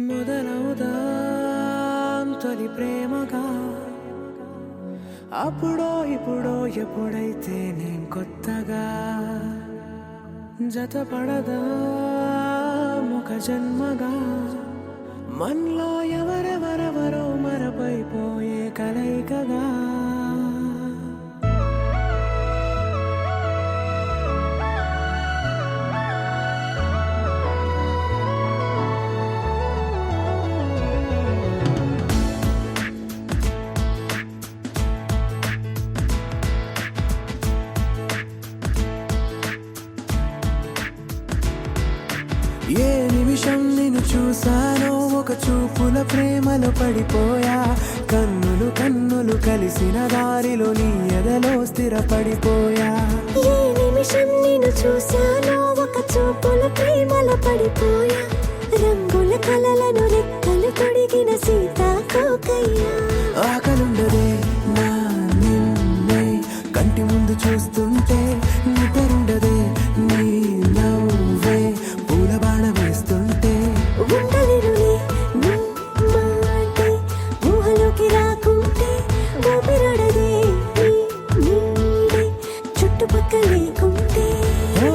మొదలవుదాం తొలి ప్రేమగా అప్పుడో ఇప్పుడో ఎప్పుడైతే నేను కొత్తగా జతపడదా ఒక జన్మగా మనలో ఎవరెవరెవరో మరపైపోయే కలయికగా ఏ నిమిషం నిన్ను చూసానో ఒక చూపుల ప్రేమలో పడిపోయా కన్నులు కన్నులు కలిసిన దారిలో నీ ఎదలో స్థిరపడిపోయా ఏ నిమిషం నిన్ను చూసానో ఒక చూపుల ప్రేమలో పడిపోయా రంగుల కలలను రెక్కలు తొడిగిన సీతాకోకయ్యా ఆకలుండదే నా నిన్నే కంటి ముందు చూస్తుంటే నిద్రుండదే నీ నవ్వే పూల బాణ వేస్తుంటే ఉండలేనులే నీ మాటే ఊహలోకి రాకుంటే ఊపిరాడదే నీ నీడే చుట్టుపక్కల లేకుంటే ఓ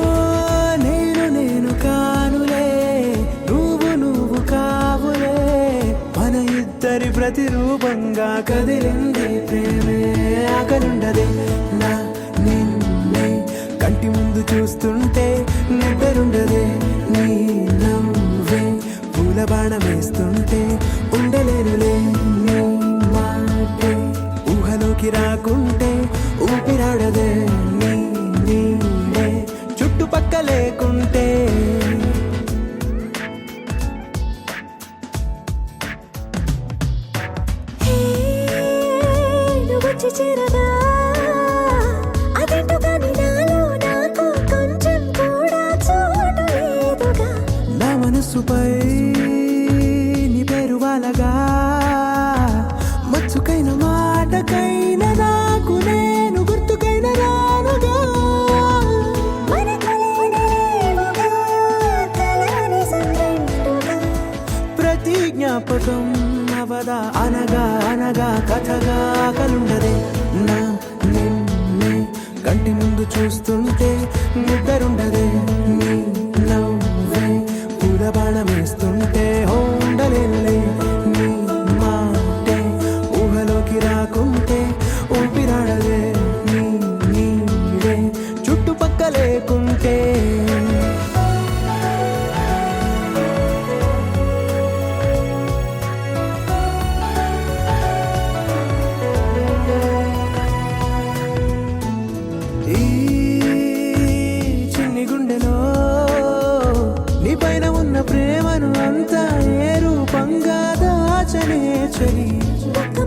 నేను కానులే నువ్వు కావులే మన ఇద్దరి ప్రతిరూపంగా కదిలిందే ప్రేమే ఆకలుండదే నా నిన్నే కంటి ముందు చూస్తుంటే నిద్రుండదే నీ నవ్వే పూల బాణ వేస్తుంటే ఉండలేనులే నీ మాటే ఊహలోకి రాకుంటే ఊపిరాడదే నీ నీడే చుట్టుపక్క లేకుంటే హే నువ్వు వచ్చి చేరగా అదేంటో కానీ నాలో నాకు కొంచెం కూడా చోటు లేదుగా నా మనసుపై నీ పేరు వాలగా మచ్చుకైన మాటకైన నాకు నేను గుర్తుకైన రానుగా మన కలయికలేవుగా కలని సంరెండుగా ప్రతి జ్ఞాపకం అవదా అనగా అనగా కథగా కలుండదే నా నిన్నే కంటి ముందు చూస్తుంటే నిద్రుండదే నీ నవ్వే పూల బాణం వేస్తుంటే ఉండలేనులే నీ మాటే ఊహలోకి రాకుంటే ఊపిరాడదే నీ నీడే చుట్టుపక్క లేకుంటే ఈ చిన్ని గుండెలో నీ పైన ఉన్న ప్రేమను అంతా ఏ రూపంగా దాచనే చలి ఒక్క